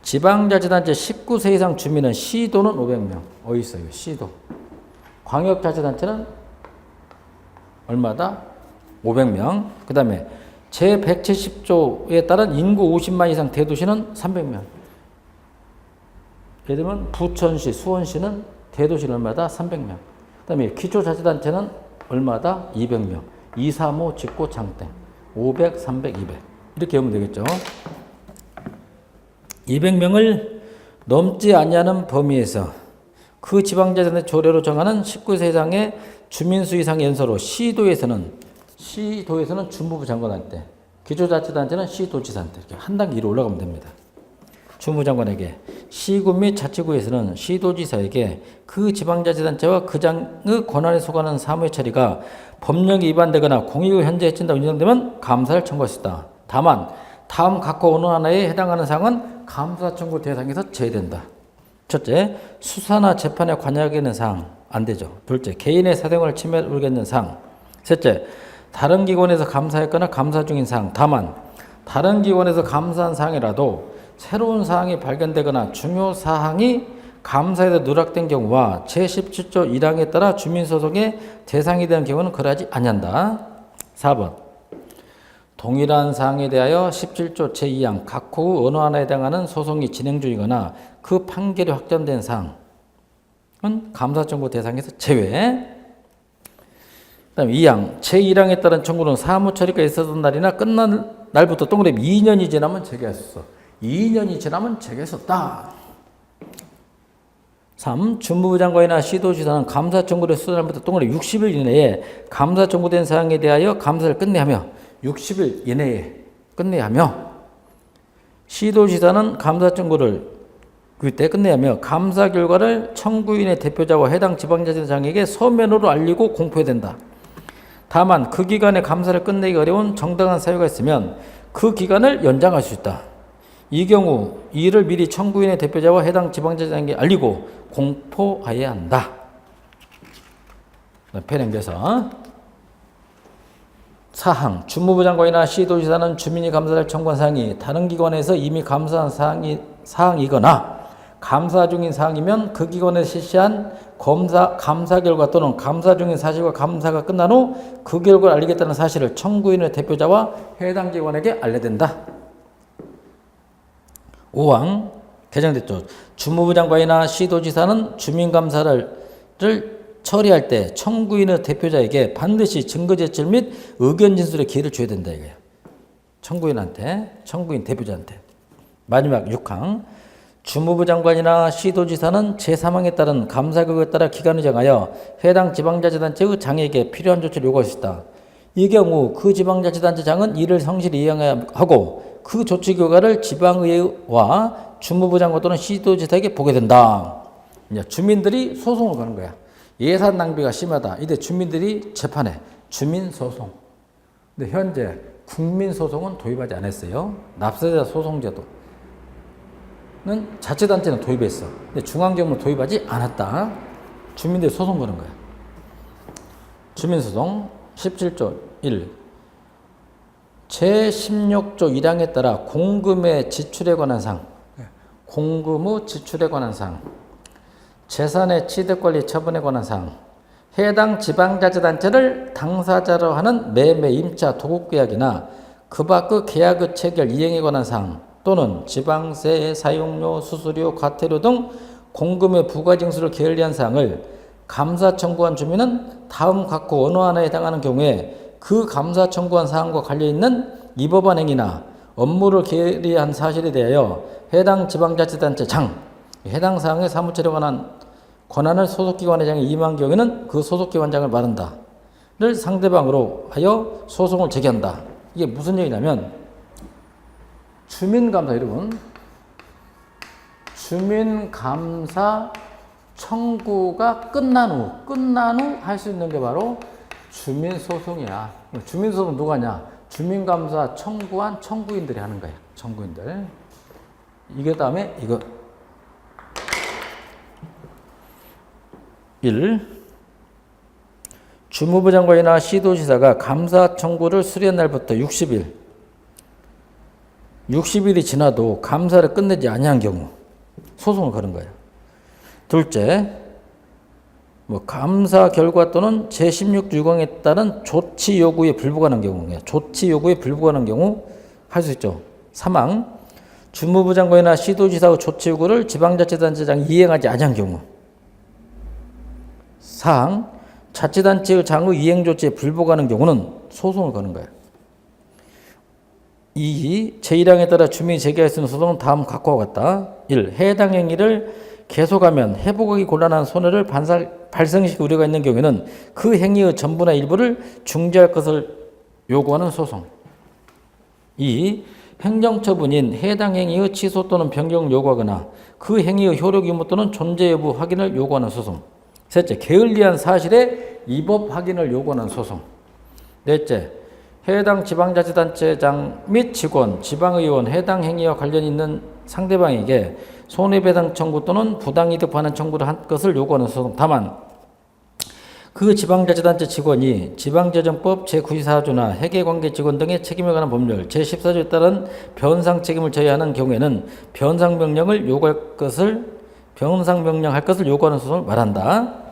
지방자치단체 19세 이상 주민은 시도는 500명. 어디 있어요? 시도. 광역자치단체는 얼마다? 500명. 그 다음에 제170조에 따른 인구 50만 이상 대도시는 300명. 예를 들면 부천시, 수원시는 대도시는 얼마다? 300명. 그 다음에 기초자치단체는 얼마다? 200명. 2, 3, 5, 직고, 장땡. 500, 300, 200. 이렇게 하면 되겠죠. 200명을 넘지 아니하는 범위에서 그 지방자치단체 조례로 정하는 19세 이상의 주민수 이상의 연소로 시도에서는 주무부 장관한테, 기초자치단체는 시도지사한테 이렇게 한 단계 위로 올라가면 됩니다. 주무부 장관에게, 시군 및 자치구에서는 시도지사에게 그 지방자치단체와 그 장의 권한에 속하는 사무의 처리가 법령에 위반되거나 공익을 현재 해친다고 인정되면 감사를 청구할 수 있다. 다만 다음 각호 어느 하나에 해당하는 사항은 감사 청구 대상에서 제외된다. 첫째, 수사나 재판에 관여하게 되는 사항 안 되죠. 둘째, 개인의 사생활을 침해를 우려하는 사항. 셋째, 다른 기관에서 감사했거나 감사 중인 사항. 다만 다른 기관에서 감사한 사항이라도 새로운 사항이 발견되거나 중요 사항이 감사에서 누락된 경우와 제17조 1항에 따라 주민소송의 대상이 되는 경우는 그러하지 아니한다. 4번. 동일한 사항에 대하여 17조 제2항 각호 어느 하나에 해당하는 소송이 진행 중이거나 그 판결이 확정된 사항은 감사 청구 대상에서 제외. 그 다음에 2항 제1항에 따른 청구는 사무 처리가 있었던 날이나 끝난 날부터 동그라미 2년이 지나면 재개할 수 있어. 2년이 지나면 재개할 수 없다. 3. 주무부 장관이나 시도지사는 감사 청구를 수행한 날부터 동그라미 60일 이내에 감사 청구된 사항에 대하여 감사를 끝내하며 60일 이내에 끝내야 하며, 시도지사는 감사 청구를 그때 끝내야 하며 감사 결과를 청구인의 대표자와 해당 지방자치단체장에게 서면으로 알리고 공표해야 된다. 다만 그 기간에 감사를 끝내기 어려운 정당한 사유가 있으면 그 기간을 연장할 수 있다. 이 경우 이를 미리 청구인의 대표자와 해당 지방자치장에게 알리고 공포해야 한다. 패랭에서 사항, 주무부 장관이나 시도지사는 주민이 감사를 청구한 사항이 다른 기관에서 이미 감사한 사항이거나 감사 중인 사항이면 그 기관에서 실시한 감사 결과 또는 감사 중인 사실과 감사가 끝난 후 그 결과를 알리겠다는 사실을 청구인의 대표자와 해당 기관에게 알려야 된다. 5항 개정됐죠. 주무부 장관이나 시도지사는 주민감사를 처리할 때 청구인의 대표자에게 반드시 증거 제출 및 의견 진술의 기회를 줘야 된다 이거예요. 청구인 대표자한테. 마지막 6항 주무부 장관이나 시도지사는 제3항에 따른 감사 결과에 따라 기간을 정하여 해당 지방자치단체의 장에게 필요한 조치를 요구할 수 있다. 이 경우 그 지방자치단체장은 이를 성실히 이행해야 하고 그 조치 결과를 지방의회와 주무부 장관 또는 시도지사에게 보게 된다. 이제 주민들이 소송을 거는 거야. 예산 낭비가 심하다. 이때 주민들이 재판해. 주민소송. 근데 현재 국민소송은 도입하지 않았어요. 납세자 소송제도는 자치단체는 도입했어. 근데 중앙정부는 도입하지 않았다. 주민들이 소송 거는 거야. 주민소송 17조 1. 제16조 1항에 따라 공금의 지출에 관한 사항. 공금 후 지출에 관한 사항. 재산의 취득관리 처분에 관한 사항, 해당 지방자치단체를 당사자로 하는 매매, 임차, 도급계약이나 그 밖의 계약의 체결, 이행에 관한 사항 또는 지방세, 사용료, 수수료, 과태료 등 공금의 부가징수를 게을리한 사항을 감사 청구한 주민은 다음 각호 어느 하나에 해당하는 경우에 그 감사 청구한 사항과 관련있는 이 법안 행위나 업무를 게을리한 사실에 대하여 해당 지방자치단체 장, 해당 사항의 사무처리에 관한 권한을 소속기관장에 임한 경우에는 그 소속기관장을 말한다를 상대방으로 하여 소송을 제기한다. 이게 무슨 얘기냐면 주민감사 여러분 주민감사 청구가 끝난 후 할 수 있는 게 바로 주민소송이야. 주민소송 누가 하냐? 주민감사 청구한 청구인들이 하는 거야. 청구인들. 이게 다음에 이거 1. 주무부 장관이나 시도지사가 감사 청구를 수리한 날부터 60일이 지나도 감사를 끝내지 아니한 경우 소송을 거는 거예요. 둘째, 감사 결과 또는 제16유광에 따른 조치 요구에 불복하는 경우예요. 조치 요구에 불복하는 경우 할 수 있죠. 사망, 주무부 장관이나 시도지사의 조치 요구를 지방자치단체장이 이행하지 아니한 경우. 사항, 자치단체의 장의 이행 조치에 불복하는 경우는 소송을 거는 거예요. 2. 제1항에 따라 주민이 제기할 수 있는 소송은 다음 각과와 같다. 1. 해당 행위를 계속하면 회복하기 곤란한 손해를 발생시킬 우려가 있는 경우에는 그 행위의 전부나 일부를 중지할 것을 요구하는 소송. 2. 행정처분인 해당 행위의 취소 또는 변경을 요구하거나 그 행위의 효력 유무 또는 존재 여부 확인을 요구하는 소송. 셋째, 게을리한 사실의 위법 확인을 요구하는 소송. 넷째, 해당 지방자치단체장 및 직원, 지방의원 해당 행위와 관련이 있는 상대방에게 손해배상 청구 또는 부당이득 반환 청구를 한 것을 요구하는 소송. 다만 그 지방자치단체 직원이 지방재정법 제94조나 회계관계 직원 등의 책임에 관한 법률 제14조에 따른 변상 책임을 져야 하는 경우에는 변상명령을 요구할 것을 요구하는 소송을 말한다.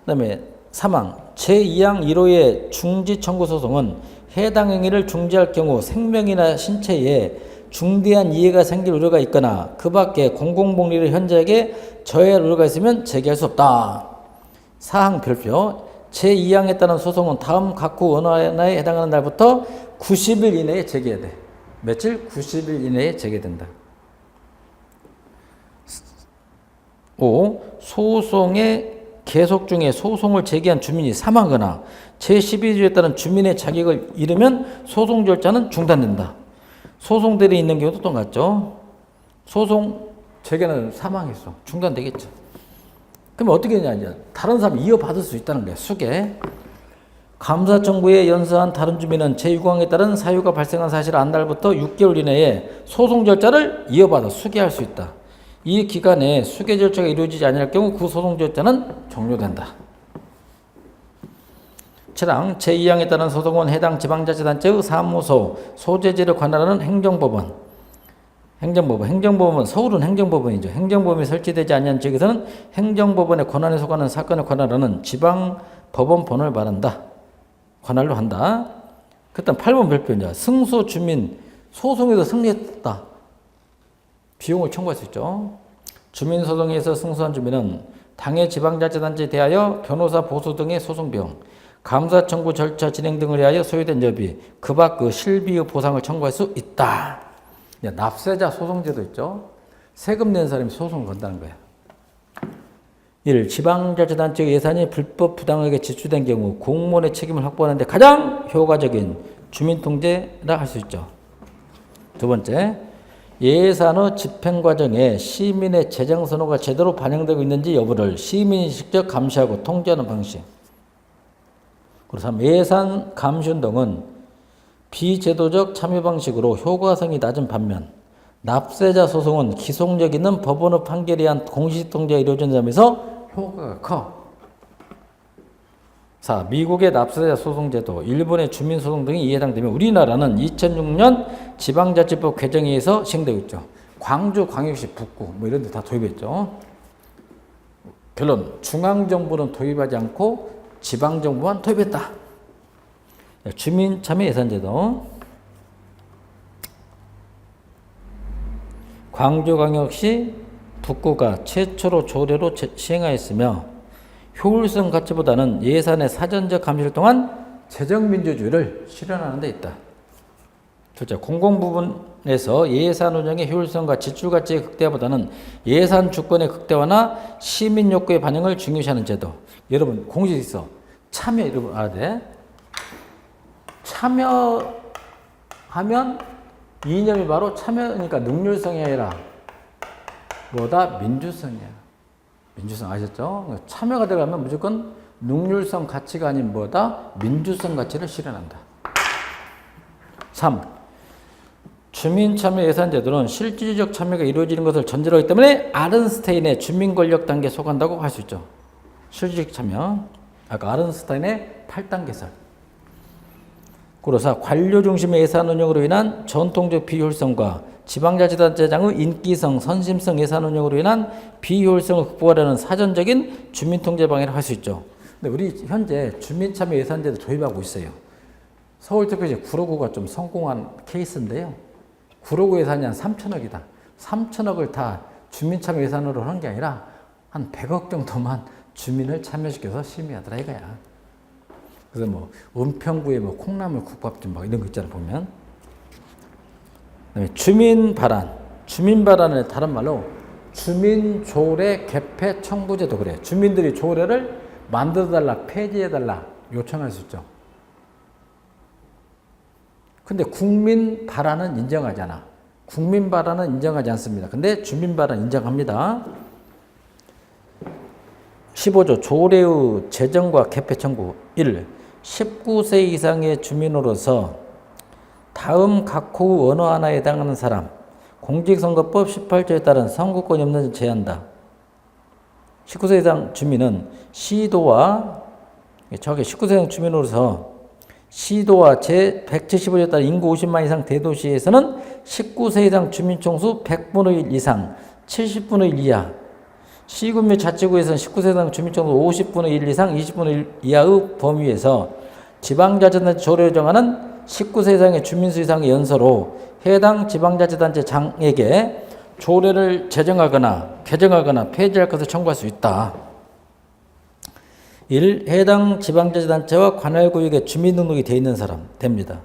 그 다음에 사망, 제2항 1호의 중지 청구 소송은 해당 행위를 중지할 경우 생명이나 신체에 중대한 이해가 생길 우려가 있거나 그 밖에 공공복리를 현저하게 저해할 우려가 있으면 제기할 수 없다. 사항 별표, 제2항에 따른 소송은 다음 각후 원하나에 해당하는 날부터 90일 이내에 제기해야 돼. 며칠? 90일 이내에 제기된다. 5. 소송의 계속 중에 소송을 제기한 주민이 사망하거나 제12조에 따른 주민의 자격을 잃으면 소송 절차는 중단된다. 소송들이 있는 경우도 똑같죠. 소송 제기는 사망했어. 중단되겠죠. 그러면 어떻게 되냐, 이제 다른 사람이 이어받을 수 있다는 거예요. 수계. 감사 청구에 연서한 다른 주민은 제6항에 따른 사유가 발생한 사실을 안 날부터 6개월 이내에 소송 절차를 이어받아 수계할 수 있다. 이 기간에 수계 절차가 이루어지지 않을 경우 그 소송 절차는 종료된다. 7항 제2항에 따른 소송은 해당 지방자치단체의 사무소, 소재지를 관할하는 행정법원. 행정법원은 서울은 행정법원이죠. 행정법원이 설치되지 않은 지역에서는 행정법원의 권한에 속하는 사건을 관할하는 지방법원 번호를 말한다. 관할로 한다. 그다음 8번 별표입니다. 승소 주민 소송에서 승리했다. 비용을 청구할 수 있죠. 주민소송에서 승소한 주민은 당해 지방자치단체에 대하여 변호사 보수 등의 소송비용, 감사 청구 절차 진행 등을 위하여 소요된 여비, 그 밖 그 실비의 보상을 청구할 수 있다. 납세자 소송제도 있죠. 세금 낸 사람이 소송을 건다는 거예요. 1. 지방자치단체의 예산이 불법 부당하게 지출된 경우 공무원의 책임을 확보하는 데 가장 효과적인 주민통제라 할 수 있죠. 두 번째, 예산의 집행 과정에 시민의 재정 선호가 제대로 반영되고 있는지 여부를 시민이 직접 감시하고 통제하는 방식. 그리고 3. 예산 감시운동은 비제도적 참여 방식으로 효과성이 낮은 반면 납세자 소송은 기속력 있는 법원의 판결에 의한 공시통제가 이루어진 점에서 효과가 커. 4. 미국의 납세자 소송제도, 일본의 주민소송 등이 해당되며 우리나라는 2006년 지방자치법 개정에 의해서 시행되고 있죠. 광주광역시 북구 이런 데 다 도입했죠. 결론, 중앙정부는 도입하지 않고 지방정부만 도입했다. 주민참여 예산제도, 광주광역시 북구가 최초로 조례로 시행하였으며 효율성 가치보다는 예산의 사전적 감시를 통한 재정민주주의를 실현하는 데 있다. 둘째, 공공부문에서 예산 운영의 효율성과 지출 가치의 극대화보다는 예산 주권의 극대화나 시민 욕구의 반영을 중요시하는 제도. 여러분 공식 있어. 참여 여러분 알아야 돼. 참여하면 이념이 바로 참여니까 능률성이 아니라 뭐다? 민주성이야. 민주성 아셨죠? 참여가 들어가면 무조건 능률성 가치가 아닌 뭐다? 민주성 가치를 실현한다. 3. 주민참여 예산제도는 실질적 참여가 이루어지는 것을 전제로 하기 때문에 아른스테인의 주민권력 단계에 속한다고 할 수 있죠. 실질적 참여. 아까 아른스타인의 8단계설. 그래서 관료 중심의 예산 운영으로 인한 전통적 비효율성과 지방자치단체장의 인기성, 선심성 예산 운영으로 인한 비효율성을 극복하려는 사전적인 주민통제 방해를 할 수 있죠. 근데 우리 현재 주민참여 예산제도 도입하고 있어요. 서울특별시 구로구가 좀 성공한 케이스인데요. 구로구 예산이 한 3천억이다. 3천억을 다 주민참여 예산으로 하는 게 아니라 한 100억 정도만 주민을 참여시켜서 심의하더라 이거야. 그래서 뭐 은평구에 뭐 콩나물 국밥집 막 이런 거 있잖아 보면. 그다음에 주민 발안을 다른 말로 주민 조례 개폐 청구제도 그래. 주민들이 조례를 만들어달라, 폐지해달라 요청할 수 있죠. 근데 국민 발안은 인정하잖아. 국민 발안은 인정하지 않습니다. 근데 주민 발안 인정합니다. 15조 조례의 제정과 개폐 청구 1. 19세 이상의 주민으로서 다음 각 호 어느 하나에 해당하는 사람 공직선거법 18조에 따른 선거권이 없는 제한다. 19세 이상 주민은 시도와 저기 19세 이상 주민으로서 시도와 제175조에 따른 인구 50만 이상 대도시에서는 19세 이상 주민총수 100분의 1 이상 70분의 1 이하 시군 및 자치구에서는 19세 이상 주민총수 50분의 1 이상 20분의 1 이하의 범위에서 지방자치단체 조례를 정하는 19세 이상의 주민수 이상의 연서로 해당 지방자치단체장에게 조례를 제정하거나 개정하거나 폐지할 것을 청구할 수 있다. 1. 해당 지방자치단체와 관할구역에 주민등록이 되어 있는 사람 됩니다.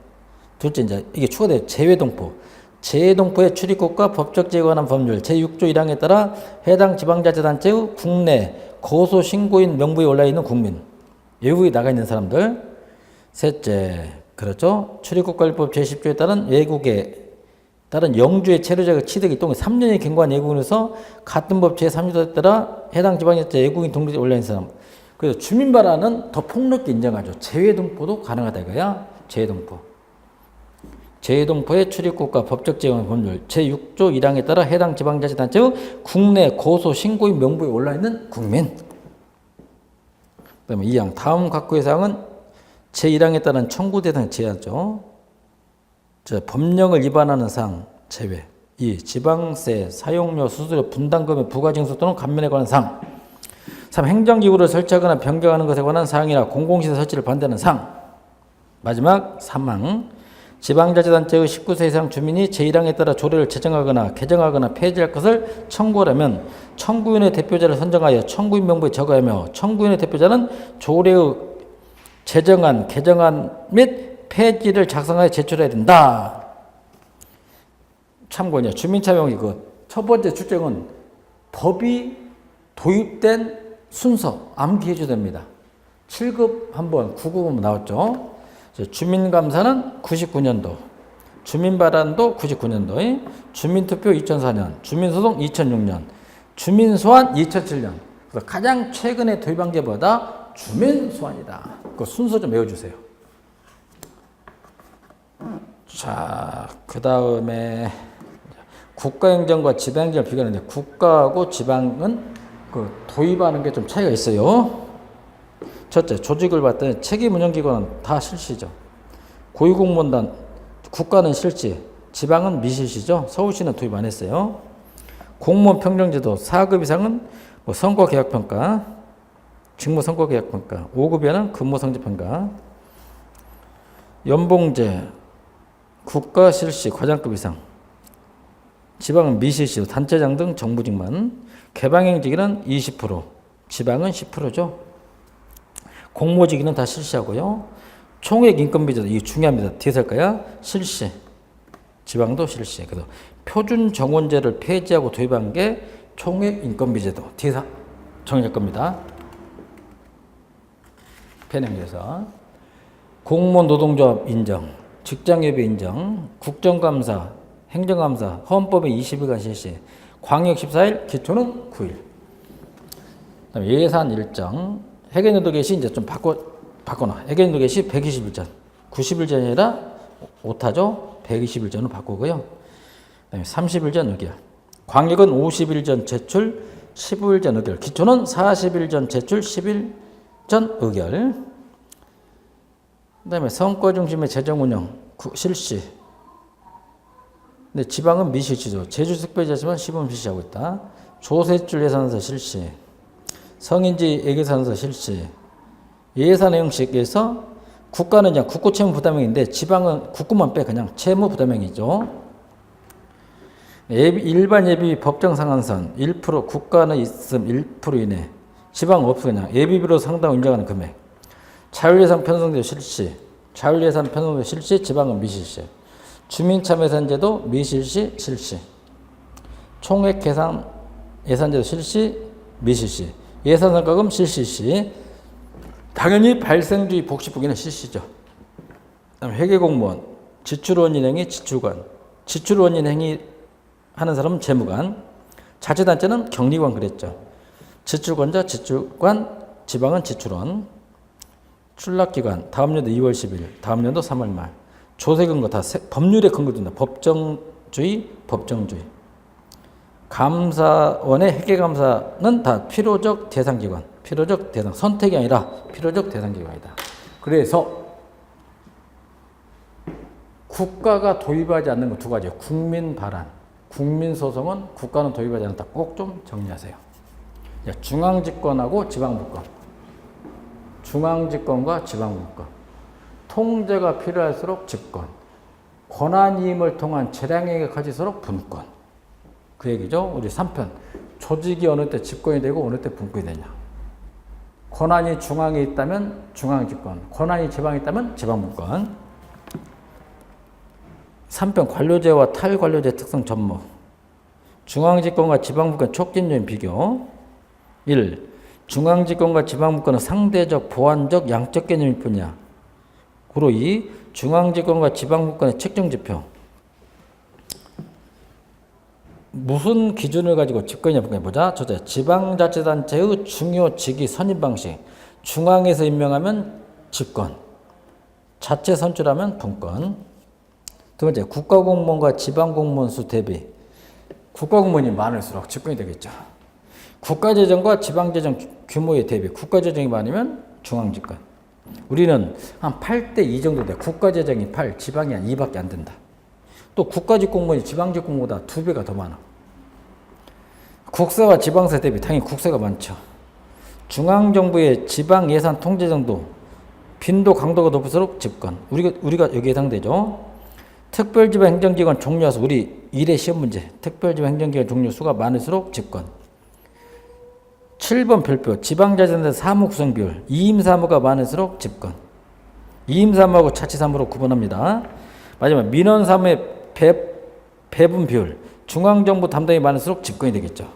둘째, 이제 이게 추가돼요. 재외동포. 재외동포의 출입국과 법적 제외에 관한 법률 제6조 1항에 따라 해당 지방자치단체의 국내 거소신고인 명부에 올라있는 국민, 외국에 나가 있는 사람들. 셋째, 그렇죠. 출입국관리법 제10조에 따른 외국에 따른 영주의 체류자가 취득이 동안 3년이 경과한 외국인으로서 같은 법 제3조에 따라 해당 지방자치 외국인 등록에 올라있는 사람. 그래서 주민 발안은 더 폭넓게 인정하죠. 재외동포도 가능하다 이거야. 재외동포. 재외동포의 출입국과 법적 제한 법률 제6조 1항에 따라 해당 지방자치단체의 국내 고소 신고인 명부에 올라있는 국민. 그다음에 2항 다음 각구의 사항은 제1항에 따른 청구 대상 제하죠. 법령을 위반하는 사항 제외. 2. 지방세, 사용료, 수수료, 분담금의 부가징수 또는 감면에 관한 사항. 3. 행정기구를 설치하거나 변경하는 것에 관한 사항이나 공공시설 설치를 반대하는 사항. 마지막 3항 지방자치단체의 19세 이상 주민이 제1항에 따라 조례를 제정하거나 개정하거나 폐지할 것을 청구하려면 청구인의 대표자를 선정하여 청구인 명부에 적어야하며 청구인의 대표자는 조례의 제정안, 개정안 및 폐지를 작성하여 제출해야 된다. 참고요. 주민참여 첫 번째 출정은 법이 도입된 순서 암기해줘야 됩니다. 7급 한번 9급 한번 나왔죠. 주민감사는 99년도, 주민발안도 99년도, 주민투표 2004년, 주민소송 2006년, 주민소환 2007년. 그래서 가장 최근에 도입한 게 뭐다? 주민소환이다. 그 순서 좀 외워주세요. 자, 그 다음에 국가행정과 지방행정을 비교하는데 국가하고 지방은 그 도입하는 게 좀 차이가 있어요. 첫째, 조직을 봤더니 책임운영기관은 다 실시죠. 고위공무원단, 국가는 실시, 지방은 미실시죠. 서울시는 도입 안 했어요. 공무원 평정제도 4급 이상은 뭐 선거계약평가, 직무선거계약평가, 5급 이하는 근무성적평가, 연봉제, 국가 실시, 과장급 이상, 지방은 미실시, 단체장 등 정부직만, 개방행직은 20%, 지방은 10%죠. 공모직위는 다 실시하고요. 총액 인건비제도, 이게 중요합니다. 뒤에서 할까요? 실시. 지방도 실시. 그래서 표준 정원제를 폐지하고 도입한 게 총액 인건비제도. 뒤에서 정리할 겁니다. 편행해서. 공무원 노동조합 인정, 직장예비 인정, 국정감사, 행정감사, 헌법의 20일간 실시, 광역 14일, 기초는 9일. 그다음에 예산 일정, 해계연도 개시 이제 좀 바꿔놔. 해계연도 개시 120일 전, 90일 전이 아니라 오타죠. 120일 전으로 바꾸고요. 그다음에 30일 전 의결. 광역은 50일 전 제출, 15일 전 의결. 기초는 40일 전 제출, 10일 전 의결. 그 다음에 성과 중심의 재정 운영, 실시. 근데 지방은 미실시죠. 제주특별자치만 시범 실시하고 있다. 조세출 예산서 실시. 성인지 예계산서 실시. 예산의 형식에서 국가는 그냥 국고 채무 부담형인데 지방은 국고만 빼 그냥 채무 부담형이죠. 일반 예비 법정 상한선 1% 국가는 있음 1% 이내. 지방 없어 그냥 예비비로 상당 인정하는 금액. 자율예산 편성제 실시. 자율예산 편성제 실시. 지방은 미실시. 주민참여예산제도 미실시 실시. 총액 계산 예산제도 실시 미실시. 예산성과금 실시시. 당연히 발생주의 복지부기는 실시죠. 그다음 회계공무원 지출원인 행위 지출관. 지출원인 행위 하는 사람은 재무관. 자치단체는 격리관 그랬죠. 지출권자 지출관. 지방은 지출원. 출납기간 다음 연도 2월 10일 다음 연도 3월 말. 조세근거 다 법률에 근거된다. 법정주의 법정주의. 감사원의 회계감사는 다 필요적 대상기관. 필요적 대상. 선택이 아니라 필요적 대상기관이다. 그래서 국가가 도입하지 않는 거 두 가지예요. 국민 발안, 국민 소송은 국가는 도입하지 않는다. 꼭 좀 정리하세요. 중앙집권하고 지방분권. 중앙집권과 지방분권. 통제가 필요할수록 집권. 권한이임을 통한 재량행위가 커질수록 분권. 그 얘기죠. 우리 3편. 조직이 어느 때 집권이 되고 어느 때 분권이 되냐. 권한이 중앙에 있다면 중앙집권. 권한이 지방에 있다면 지방분권. 3편 관료제와 탈관료제 특성 접목. 중앙집권과 지방분권 촉진적인 비교. 1. 중앙집권과 지방분권은 상대적, 보완적, 양적 개념일 뿐이야. 고로 2. 중앙집권과 지방분권의 측정지표. 무슨 기준을 가지고 집권이냐 보자. 첫째, 지방자치단체의 중요 직위 선임 방식. 중앙에서 임명하면 집권. 자체 선출하면 분권. 두 번째, 국가공무원과 지방공무원 수 대비. 국가공무원이 많을수록 집권이 되겠죠. 국가재정과 지방재정 규모에 대비 국가재정이 많으면 중앙집권. 우리는 한 8대 2 정도 돼. 국가재정이 8, 지방이 한 2밖에 안 된다. 또 국가직 공무원이 지방직 공무원보다 2배가 더 많아. 국세와 지방세 대비 당연히 국세가 많죠. 중앙정부의 지방 예산 통제 정도, 빈도 강도가 높을수록 집권. 우리가 여기에 해당되죠. 특별지방 행정기관 종료 수, 우리 1회 시험 문제. 특별지방 행정기관 종료 수가 많을수록 집권. 7번 별표. 지방자치단체 사무 구성 비율. 이임사무가 많을수록 집권. 이임사무하고 자치사무로 구분합니다. 마지막 민원사무의 배분 비율. 중앙정부 담당이 많을수록 집권이 되겠죠.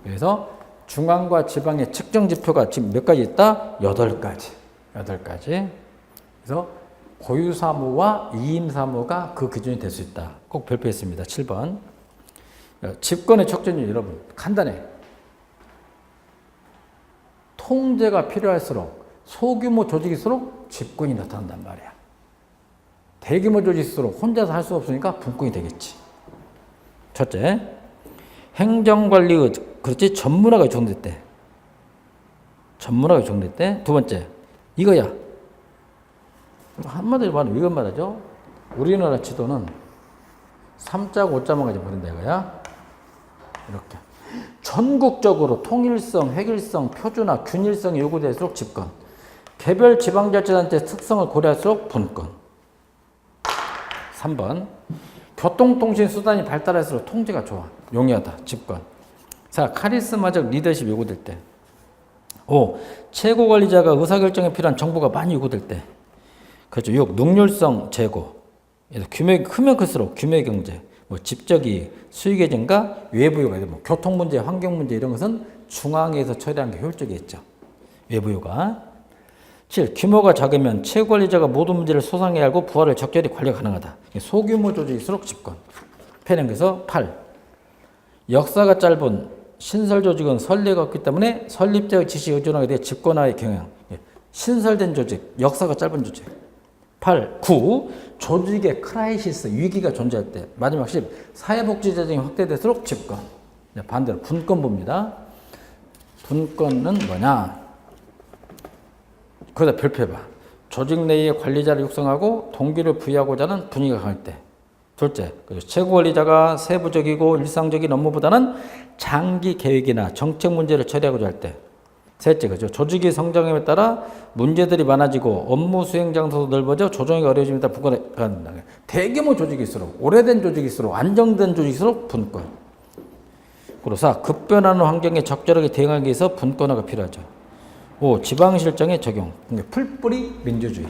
그래서 중앙과 지방의 측정 지표가 지금 몇 가지 있다? 8가지. 8가지. 그래서 고유사무와 이임사무가 그 기준이 될 수 있다. 꼭 별표했습니다. 7번. 집권의 촉진율 여러분 간단해. 통제가 필요할수록 소규모 조직일수록 집권이 나타난단 말이야. 대규모 조직일수록 혼자서 할 수 없으니까 분권이 되겠지. 첫째, 행정관리의 그렇지 전문화가 요청됐대. 전문화가 요청됐대. 두 번째, 이거야. 한마디로 말하면 이건 말하죠. 우리나라 지도는 3자고 5자만 가지고 버린다 이거야. 이렇게. 전국적으로 통일성, 획일성, 표준화, 균일성이 요구될수록 집권. 개별 지방자치단체 특성을 고려할수록 분권. 3번. 교통통신 수단이 발달할수록 통제가 좋아. 용이하다. 집권. 4. 카리스마적 리더십 요구될 때. 5. 최고관리자가 의사결정에 필요한 정보가 많이 요구될 때. 그렇죠. 6. 능률성 제고. 규모가 크면 클수록 규모의 경제, 집적이익, 수익의 증가, 외부효과, 교통문제, 환경문제 이런 것은 중앙에서 처리하는 게 효율적이겠죠. 외부효과. 7. 규모가 작으면 최고관리자가 모든 문제를 소상히 알고 부하를 적절히 관리가 가능하다. 소규모 조직일수록 집권. 패령에서 8. 역사가 짧은 신설 조직은 선례가 없기 때문에 설립자의 지시에 의존하게 돼 집권화의 경향. 신설된 조직, 역사가 짧은 조직. 8. 9. 조직의 크라이시스, 위기가 존재할 때. 마지막 10. 사회복지재정이 확대될수록 집권. 반대로 분권 봅니다. 분권은 뭐냐? 거기다 별표해봐. 조직 내의 관리자를 육성하고 동기를 부여하고자 하는 분위기가 강할 때. 둘째, 최고 관리자가 세부적이고 일상적인 업무보다는 장기 계획이나 정책 문제를 처리하고자 할 때. 셋째, 조직의 성장에 따라 문제들이 많아지고 업무 수행 장소도 넓어져 조정이 어려워집니다. 분권. 대규모 조직일수록, 오래된 조직일수록, 안정된 조직일수록 분권. 그리고 4. 급변하는 환경에 적절하게 대응하기 위해서 분권화가 필요하죠. 5. 지방실정의 적용. 풀뿌리 민주주의.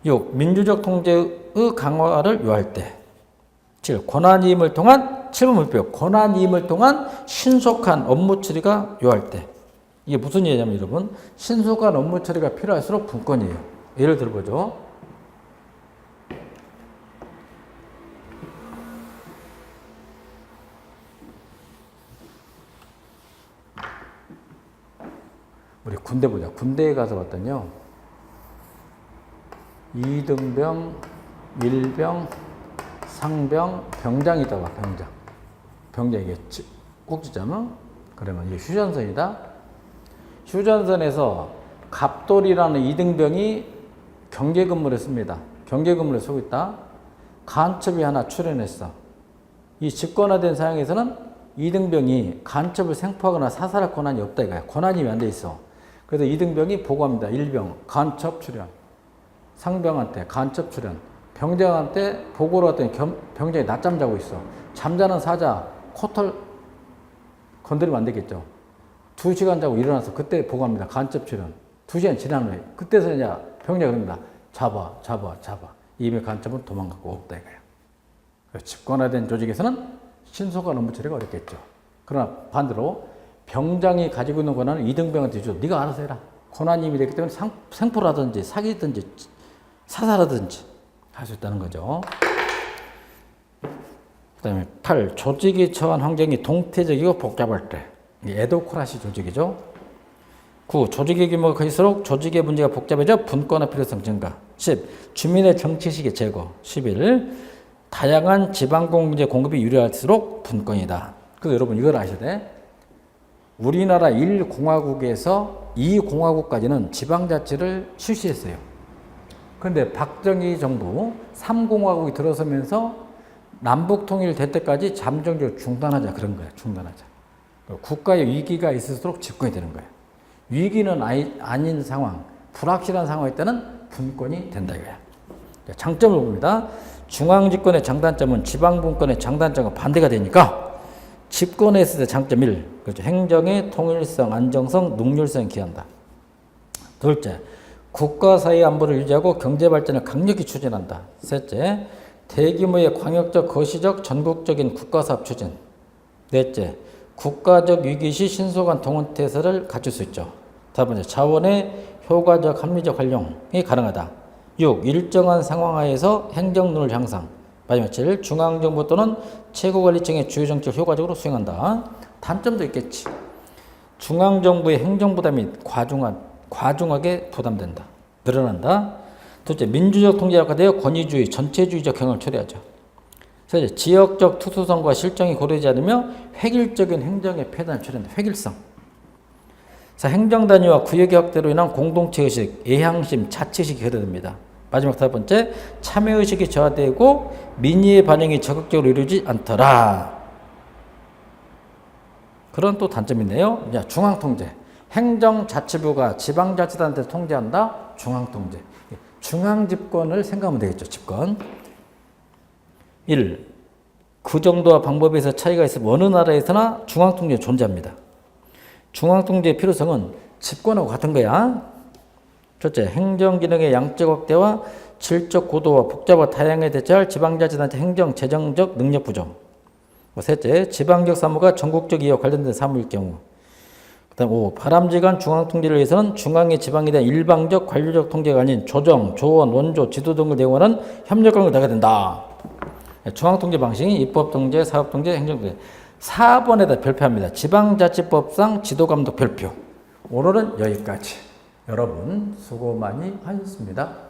6. 민주적 통제의 강화를 요할 때. 7. 권한이임을 통한 7번 목표. 권한이임을 통한 신속한 업무 처리가 요할 때. 이게 무슨 얘기냐면 여러분, 신속한 업무 처리가 필요할수록 분권이에요. 예를 들어보죠. 우리 군대 보자. 군대에 가서 봤더니요, 2등병, 1병, 상병, 병장이 있다고 봐. 병장 이게 꼭지점은 그러면 이게 휴전선이다. 휴전선에서 갑돌이라는 2등병이 경계 근무를 했습니다. 경계 근무를 쓰고 있다. 간첩이 하나 출현했어. 이 직권화된 상황에서는 2등병이 간첩을 생포하거나 사살할 권한이 없다 이거야. 권한이 안 돼 있어. 그래서 2등병이 보고합니다. 1병 간첩 출현, 상병한테 간첩 출현, 병장한테 보고를 했더니 병장이 낮잠 자고 있어. 잠자는 사자 코털 건드리면 안 되겠죠. 2시간 자고 일어나서 그때 보고합니다. 간첩 출현. 2시간 지난 후에 그때서 이제 병장이 그럽니다. 잡아. 이미 간첩은 도망가고 없다 이거야. 집권화된 조직에서는 신속한 업무 처리가 어렵겠죠. 그러나 반대로 병장이 가지고 있는 권한을 2등병한테 줘. 네가 알아서 해라. 권한임이 되기 때문에 생포를 하든지 사기든지 사살하든지 할 수 있다는 거죠. 그 다음에 8. 조직이 처한 환경이 동태적이고 복잡할 때. 에도크라시 조직이죠. 9. 조직의 규모가 클수록 조직의 문제가 복잡해져 분권화 필요성 증가. 10. 주민의 정치식의 제거. 11. 다양한 지방공제 공급이 유리할수록 분권이다. 그래서 여러분 이걸 아셔야 돼. 우리나라 1공화국에서 2공화국까지는 지방자치를 실시했어요. 그런데 박정희 정부 3공화국이 들어서면서 남북통일 될 때까지 잠정적으로 중단하자 그런 거야. 중단하자. 국가의 위기가 있을수록 집권이 되는 거예요. 위기는 아닌 상황, 불확실한 상황일 때는 분권이 된다 이거야. 장점을 봅니다. 중앙집권의 장단점은 지방분권의 장단점과 반대가 되니까 집권했을 때 장점 1, 그렇죠. 행정의 통일성, 안정성, 능률성에 기한다. 둘째, 국가 사회 안보를 유지하고 경제 발전을 강력히 추진한다. 셋째, 대규모의 광역적, 거시적, 전국적인 국가사업 추진. 넷째, 국가적 위기 시 신속한 동원태세를 갖출 수 있죠. 다섯 번째, 자원의 효과적 합리적 활용이 가능하다. 6. 일정한 상황 하에서 행정능률 향상. 마지막 7. 중앙정부 또는 최고관리층의 주요 정책을 효과적으로 수행한다. 단점도 있겠지. 중앙정부의 행정부담이 과중하게 부담된다. 늘어난다. 둘째, 민주적 통제가 악화되어 권위주의, 전체주의적 경향을 초래하죠. 셋째, 지역적 특수성과 실정이 고려되지 않으며 획일적인 행정의 폐단을 초래한다. 획일성. 자, 행정단위와 구역의 확대로 인한 공동체의식, 예향심, 자치의식이 결여됩니다. 마지막 다섯 번째, 참여의식이 저하되고 민의의 반영이 적극적으로 이루어지지 않더라. 그런 또 단점이 있네요. 중앙통제. 행정자치부가 지방자치단체를 통제한다. 중앙통제. 중앙집권을 생각하면 되겠죠. 집권. 1. 그 정도와 방법에서 차이가 있으면 어느 나라에서나 중앙통제가 존재합니다. 중앙통제의 필요성은 집권하고 같은 거야. 첫째, 행정기능의 양적 확대와 질적 고도와 복잡과 다양하게 대처할 지방자치단체 행정, 재정적 능력 부족. 셋째, 지방적 사무가 전국적 이와 관련된 사무일 경우. 그 다음 5. 바람직한 중앙통제를 위해서는 중앙의 지방에 대한 일방적 관료적 통제가 아닌 조정, 조언, 원조, 지도 등을 대응하는 협력관계가 돼야 된다. 중앙통제 방식이 입법통제, 사업통제, 행정통제. 4번에다 별표합니다. 지방자치법상 지도감독 별표. 오늘은 여기까지. 여러분 수고 많이 하셨습니다.